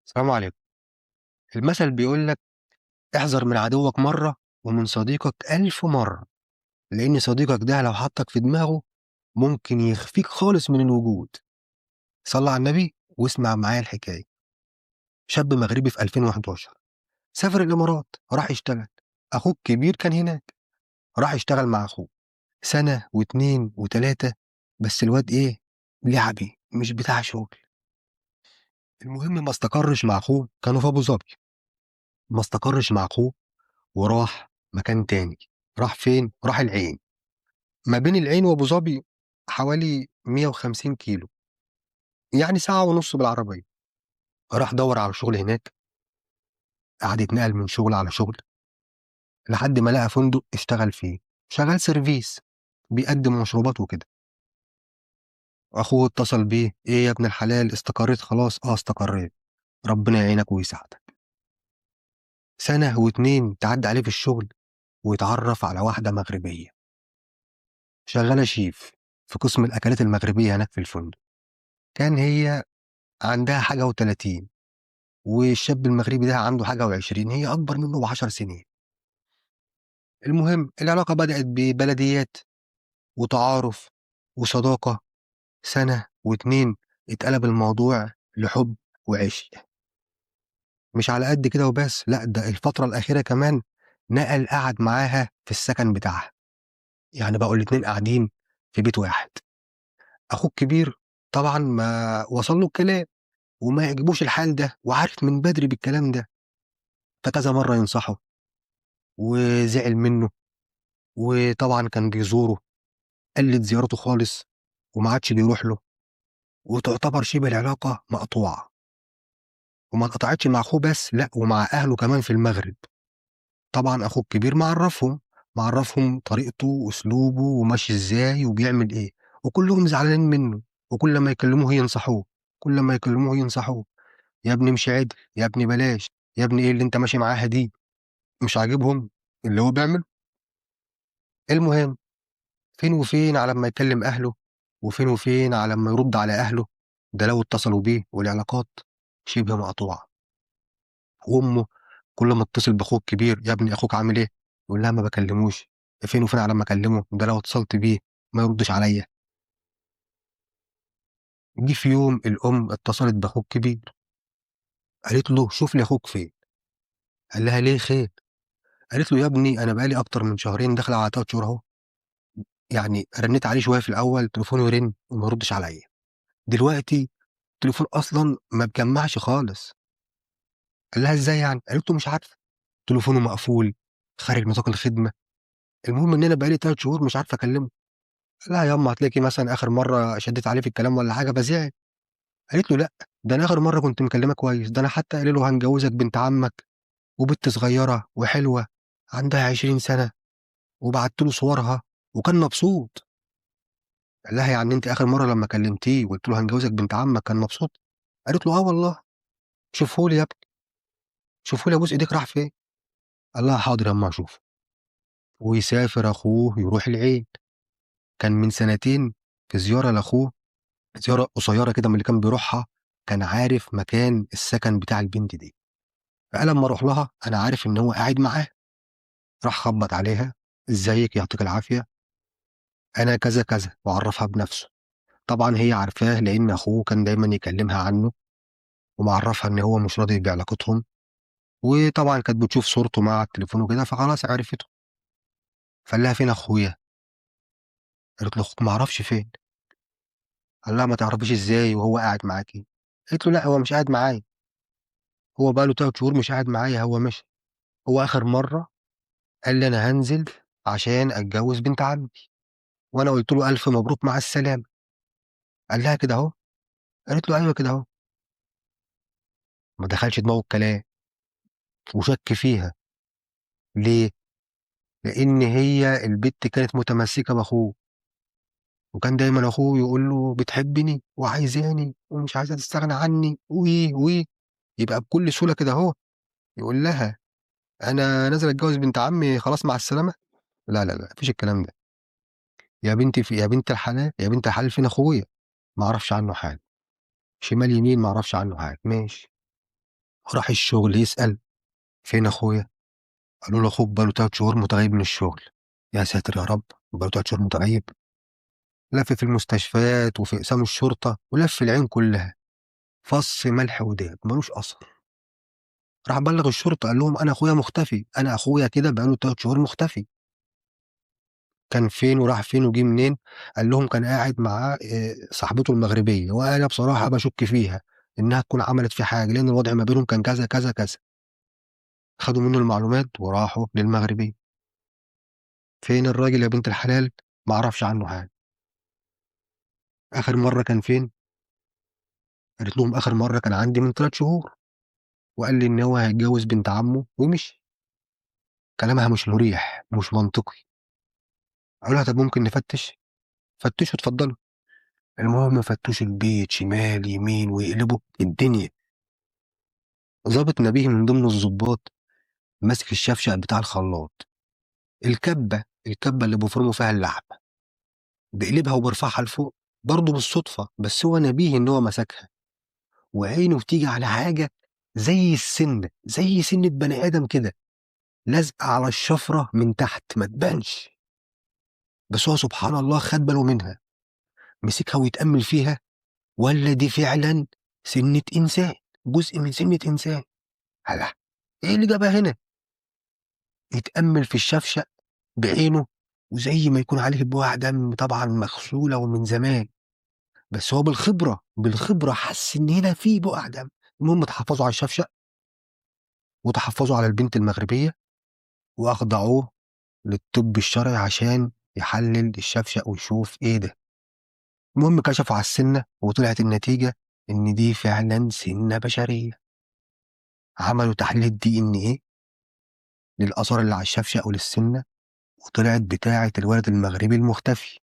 السلام عليكم. المثل بيقول لك احذر من عدوك مرة ومن صديقك 1000 مرة، لأن صديقك ده لو حطك في دماغه ممكن يخفيك خالص من الوجود. صلى على النبي واسمع معايا الحكاية. شاب مغربي في 2011 سافر الإمارات راح يشتغل. أخوه الكبير كان هناك، راح يشتغل مع أخوه سنة واتنين وتلاتة. بس الواد إيه، لعبي مش بتاع شغل. المهم ما استقرش مع أخوه، كانوا في أبو ظبي. ما استقرش مع أخوه وراح مكان تاني. راح فين؟ راح العين. ما بين العين وأبو ظبي حوالي 150 كيلو، يعني ساعة ونص بالعربية. راح دور على شغل هناك، قعد يتنقل من شغل على شغل لحد ما لقى فندق اشتغل فيه، شغال سيرفيس، بيقدم مشروبات وكده. أخوه اتصل بيه: إيه يا ابن الحلال، استقريت خلاص؟ آه استقريت، ربنا يعينك ويساعدك. سنة واتنين تعدي عليه في الشغل ويتعرف على واحدة مغربية شغالة شيف في قسم الأكلات المغربية هناك في الفندق. كان هي عندها حاجة و30، والشاب المغربي ده عنده حاجة و20، هي أكبر منه ب10 سنين. المهم العلاقة بدأت ببلديات وتعارف وصداقة. سنة و2 اتقلب الموضوع لحب وعشق. مش على قد كده وبس، لأ ده الفترة الأخيرة كمان نقل قعد معاها في السكن بتاعها، يعني بقوا الاتنين قاعدين في بيت واحد. أخوه الكبير طبعًا ما وصل له الكلام وما يعجبوش الحال ده، وعارف من بدري بالكلام ده، فكذا مرة ينصحه وزعل منه. وطبعًا كان بيزوره، قلِّت زيارته خالص وما عادش بيروح له، وتعتبر شِبه العلاقة مقطوعة. وما اتقطعتش مع أخوه بس، لأ ومع أهله كمان في المغرب. طبعًا أخوه الكبير معرّفهم طريقته وأسلوبه وماشي إزاي وبيعمل إيه، وكلّهم زعلانين منّه، وكل ما يكلموه ينصحوه، كل ما يكلموه ينصحوه: يا ابني امشي عدل، يا ابني بلاش، يا ابني إيه اللي أنت ماشي معاها دي؟ مش عاجبهم اللي هو بيعمله. المهم فين وفين على أمّا يكلّم أهله، وفين وفين على أمّا يرُد على أهله، ده لو اتصلوا بيه، والعلاقات شِبه مقطوعة. وأمه كل ما اتصل بأخوه الكبير: يا ابني أخوك عامل إيه؟ يقول لها: ما باكلّموش، فين وفين على أمّا أكلّمه، ده لو اتصلت بيه ما يردش عليّا. جه في يوم الأم اتصلت بأخوه الكبير، قالت له: شوف لي أخوك فين. قال لها: ليه خير؟ قالت له: يا ابني أنا بقى لي أكتر من شهرين داخل على 3 شهور أهو، يعني رنّيت عليه شوية في الأول تليفونه يرن وما يردش عليّا، دلوقتي التليفون أصلًا ما بيجمّعش خالص. قال لها: إزاي يعني؟ قالت له: مش عارفة، تليفونه مقفول، خارج نطاق الخدمة، المهم إن أنا بقى لي 3 شهور مش عارفة أكلّمه. قال لها: يامّا هتلاقيكِ مثلًا آخر مرّة شدّيتِ عليه في الكلام والّا حاجة فزعل. قالت له: لأ، ده أنا آخر مرّة كنت مكلّماه كويس، ده أنا حتى قايله له هنجوّزك بنت عمّك وبنت صغيّرة وحلوة عندها 20 سَنة، وبعتّ له صورها وكان مبسوط. قال لها: يعني أنتِ آخر مرّة لمّا كلّمتيه وقُلتِ له هنجوّزك بنت عمّك كان مبسوط؟ قالت له: آه والله. شوفه لي يا ابني، شوفه لي أبوس إيديك راح فين. قال لها: حاضر يامّا هاشوفه. ويسافر أخوه يروح العين. كان من سنتين في زيارة لأخوه، زيارة قصيّرة كده من اللي كان بيروحها، كان عارف مكان السكن بتاع البنت دي. فقال أمّا أروح لها أنا عارف إن هو قاعد معاها. راح خبّط عليها: إزيِك يعطيكِ العافية، أنا كذا، كذا، وعرّفها بنَفْسه. طبعًا هي عارفاه لإن أخوه كان دايمًا يكلّمها عنّه، ومعرّفها إن هو مش راضي بعلاقتهم، وطبعًا كانت بتشوف صورته مع التليفون وكده فخلاص عرفته. فقال لها: فين أخويا؟ قالت له: أخوك ما أعرفش فين. قال لها: ما تعرفيش إزاي وهو قاعد معاكِ؟ قالت له: لأ هو مش قاعد معايا، هو بقى له 3 شهور مش قاعد معايا، هو مشي. هو آخر مرّة قال لي أنا هانزل عشان أتجوّز بنت عمي، وأنا قُلت له: ألف مبروك مع السلامة. قال لها: كده أهو؟ قالت له: أيوه كده أهو. ما دخلش دماغه الكلام وشَك فيها. ليه؟ لإن هي البت كانت متمسكة بأخوه، وكان دايمًا أخوه يقول له بتحبني وعايزاني ومش عايزة تستغنى عني يبقى بكل سهولة كده أهو يقول لها أنا نازل أتجوّز بنت عمي خلاص مع السلامة؟ لا، لا، لا، ما فيش الكلام ده. يا بنت الحلال، يا بنت الحلال فين أخويا؟ ما أعرفش عنّه حاجة، شمال يمين ما أعرفش عنّه حاجة، ماشي. راح الشغل يسأل: فين أخويا؟ قالوا له: أخوك بقاله 3 شهور متغيب من الشغل. يا ساتر يا رب، بقاله 3 شهور متغيب. لف في المستشفيات وفي أقسام الشرطة ولف العين كلها، فص ملح وداب ملوش أثر. راح بلغ الشرطة قال لهم: أنا أخويا مختفي، أنا أخويا كده بقاله 3 شهور مختفي. كان فين وراح فين وجه منين؟ قال لهم: كان قاعد مع صاحبته المغربية، وأنا بصراحة بشك فيها إنها تكون عملت في حاجة، لأن الوضع ما بينهم كان كذا كذا كذا. خدوا منه المعلومات وراحوا للمغربية. فين الراجل يا بنت الحلال؟ ما اعرفش عنه حاجة. آخر مرة كان فين؟ قالت لهم: آخر مرة كان عندي من 3 شهور، وقال لي إن هو هيتجوز بنت عمه ومشي. كلامها مش مريح، مش منطقي. قالوا لها: طب ممكن نفتش؟ فتشوا اتفضلوا. المهم فتشوا البيت شمال يمين ويقلبوا الدنيا. ضابط نبيه من ضمن الضباط ماسك الشفشق بتاع الخلاط، الكبة اللي بيفرموا فيها اللحمة، بيقلبها وبيرفعها لفوق برضه بالصدفة، بس هو نبيه إن هو مسكها، وعينه بتيجي على حاجة زي السن، زي سنة بني آدم كده، لازقة على الشفرة من تحت ما تبانش. بس هو سبحان الله خد باله منها، مسكها ويتأمل فيها، ولا دي فعلا سنة إنسان، جزء من سنة إنسان. هلا، إيه اللي جابها هنا؟ يتأمل في الشفشق بعينه، وزي ما يكون عليه بقع دم طبعا مغسولة ومن زمان، بس هو بالخبرة حس إن هنا في بقع دم. المهم تحفظوا على الشفشق، وتحفظوا على البنت المغربية، وأخضعوه للطب الشرعي عشان يحلل الشفشق ويشوف إيه ده. المهم كشفوا على السنة وطلعت النتيجة إن دي فعلا سنة بشرية. عملوا تحليل الدي إن إيه للآثار اللي على الشفشق وللسنة، وطلعت بتاعة الولد المغربي المختفي.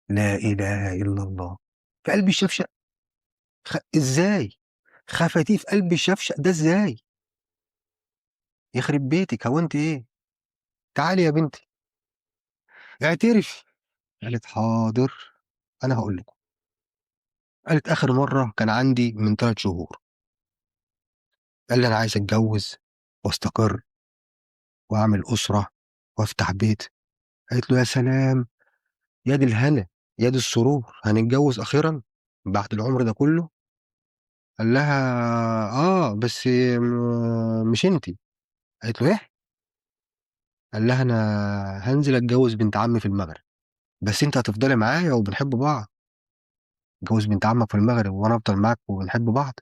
لا إله إلا الله، في قلب الشفشق. إزاي؟ خفتيه في قلب الشفشق ده إزاي؟ يخرب بيتك، هو أنت إيه؟ تعالي يا بنتي اعترفي. قالت: حاضر، أنا هقول لكم. قالت: آخر مرة كان عندي من 3 شهور. قال لي: أنا عايز أتجوز واستقر وأعمل أسرة وأفتح بيت. قالت له: يا سلام، يا دي الهنا، يا دي السرور، هنتجوز أخيرا بعد العمر ده كله. قال لها: بس مش أنتِ. قالت له: إيه؟ قال لها: أنا هانزل أتجوز بنت عمي في المغرب، بس أنتِ هتفضلي معايا وبنحب بعض. اتجوز بنت عمك في المغرب وأنا أفضل معاك وبنحب بعض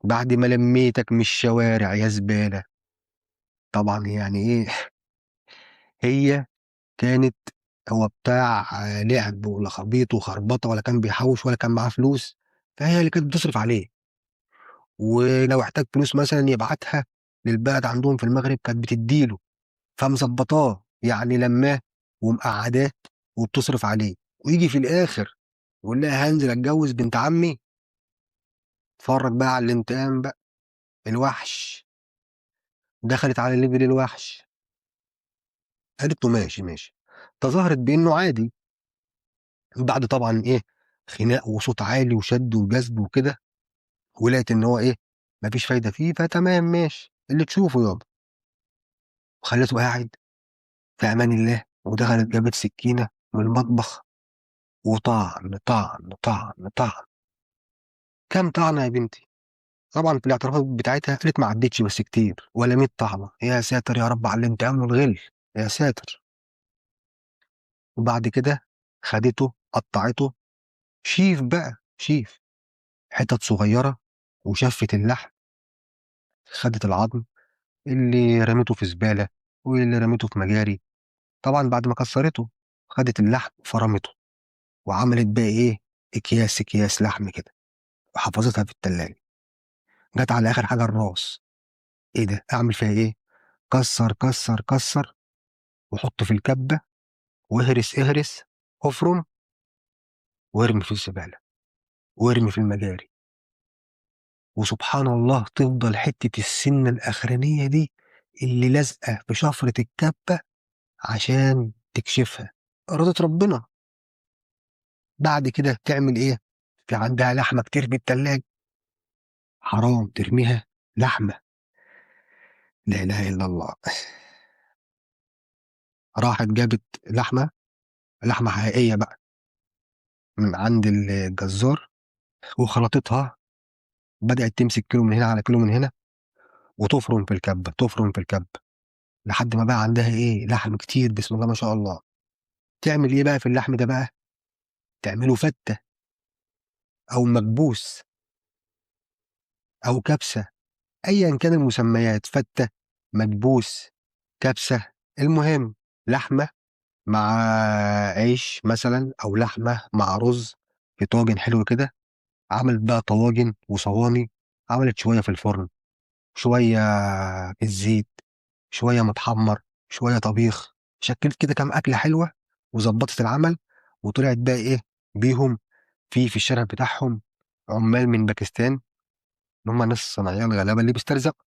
بعد ما لميتك من الشوارع يا زبالة. طبعا يعني إيه، هي كانت، هو بتاع لعب ولا خبيط وخربطة، ولا كان بيحوش ولا كان معاه فلوس، فهي اللي كانت بتصرف عليه. ولو احتاج فلوس مثلا يبعتها للبلد عندهم في المغرب كانت بتديله، فمظبطاه يعني لماه ومقعداه وبتصرف عليه. ويجي في الاخر يقول لها: هنزل اتجوز بنت عمي. اتفرج بقى على الانتقام بقى. الوحش دخلت على ليفل الوحش. قالت له: ماشي ماشي. تظاهرت بانه عادي، بعد طبعا ايه، خناق وصوت عالي وشد وجذب وكده، ولقيت ان هو ايه، مفيش فايده فيه، فتمام ماشي اللي تشوفه يابا. وخليته قاعد في امان الله، ودخلت جابت سكينه من المطبخ، وطعن طعن طعن طعن. كام طعنه يا بنتي؟ طبعا في الاعترافات بتاعتها قالت ما عدتش بس كتير، ولا 100 طعنه. يا ساتر يا رب على الانتقام والغل، يا ساتر. وبعد كده خدته قطعته شيف بقى، شيف حتت صغيره، وشفت اللحم، خدت العظم اللي رميته في زبالة واللي رميته في مجاري. طبعا بعد ما كسرته خدت اللحم فرمته، وعملت بقى ايه، اكياس اكياس لحم كده، وحفظتها في التلاجة. جت على اخر حاجة الراس. ايه ده، اعمل فيها ايه؟ كسر كسر كسر، وحط في الكبة، واهرس اهرس، افرم، وارمي في الزبالة، وارمي في المجاري. وسبحان الله تفضل حتة السنة الأخرانية دي اللي لازقة في شفرة الكبة عشان تكشفها. إرادة ربنا. بعد كده تعمل ايه؟ في عندها لحمه كتير في التلاجة، حرام ترميها؟ لحمة، لا إله إلا الله. راحت جابت لحمة، لحمة حقيقية بقى من عند الجزار، وخلطتها، بدأت تمسك كيلو من هنا على كيلو من هنا، وتفرم في الكبة، تفرم في الكبة، لحد ما بقى عندها إيه، لحم كتير بسم الله ما شاء الله. تعمل إيه بقى في اللحم ده بقى؟ تعمله فتة أو مكبوس أو كبسة، أيًا كان المسميات، فتة، مكبوس، كبسة، المهم لحمة مع عيش مثلًا أو لحمة مع رز في طاجن حلو كده. عملت بقى طواجن وصواني، عملت شوية في الفرن، شوية في الزيت، شوية متحمّر، شوية طبيخ، شكِّلت كده كام أكلة حلوة وضبّطت العمل، وطلعت بقى إيه بيهم في الشارع بتاعهم عُمّال من باكستان، اللي هم ناس صنايعية الغلابة اللي بيسترزقوا،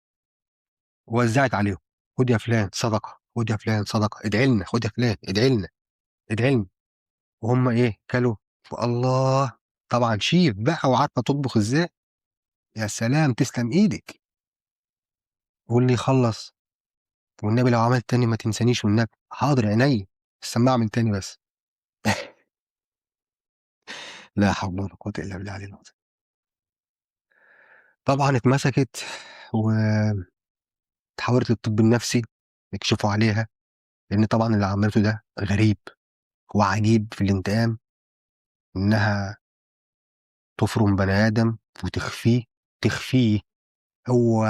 ووزّعت عليهم، خُد يا فلان صدقة، خُد يا فلان صدقة، ادعي لنا، خُد يا فلان ادعي لنا، ادعي لنا. وهُم إيه، كلوا والله، طبعًا شيف بقى وعارفة تطبخ إزاي، يا سلام تسلم إيدِك، واللي يخلّص والنبي لو عملت تاني ما تنسانيش والنبي، حاضر عينيا، بس أمّا أعمل تاني بس. لا حول ولا قوة إلا بالله العلي العظيم. طبعًا اتمسكت واتحولت للطب النفسي يكشفوا عليها، لإن طبعًا اللي عملته ده غريب وعجيب في الانتقام، إنها تفرم بني آدم وتخفيه، تخفيه، هو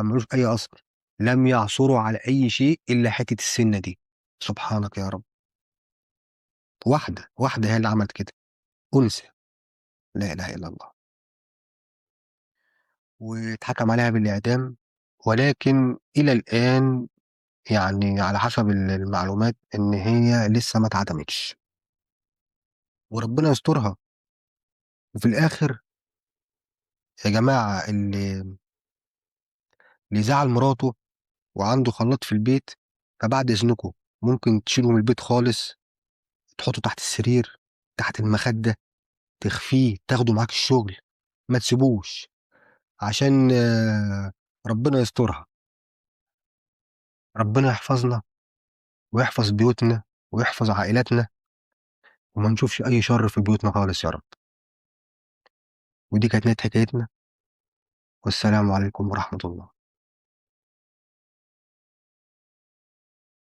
ما لوش أي أثر، لم يعثروا على أي شيء إلا حتّة السِنّة دي، سبحانك يا رب. واحدة، واحدة هي اللي عملت كده، أنثى، لا إله إلا الله. واتحكم عليها بالإعدام، ولكن إلى الآن يعني على حسب المعلومات إن هي لسه ما اتعدمتش، وربنا يسترها. وفي الآخر يا جماعة اللي زعّل مراته وعنده خلاط في البيت، فبعد إذنكم ممكن تشيلوا من البيت خالص، تحطّه تحت السرير، تحت المخدة، تخفيه، تاخده معاك الشغل، ما تسيبوش، عشان ربنا يسترها، ربنا يحفظنا ويحفظ بيوتنا ويحفظ عائلاتنا، وما نشوفش أي شر في بيوتنا خالص يا رب. ودي كانت نهاية حكايتنا، والسلام عليكم ورحمة الله.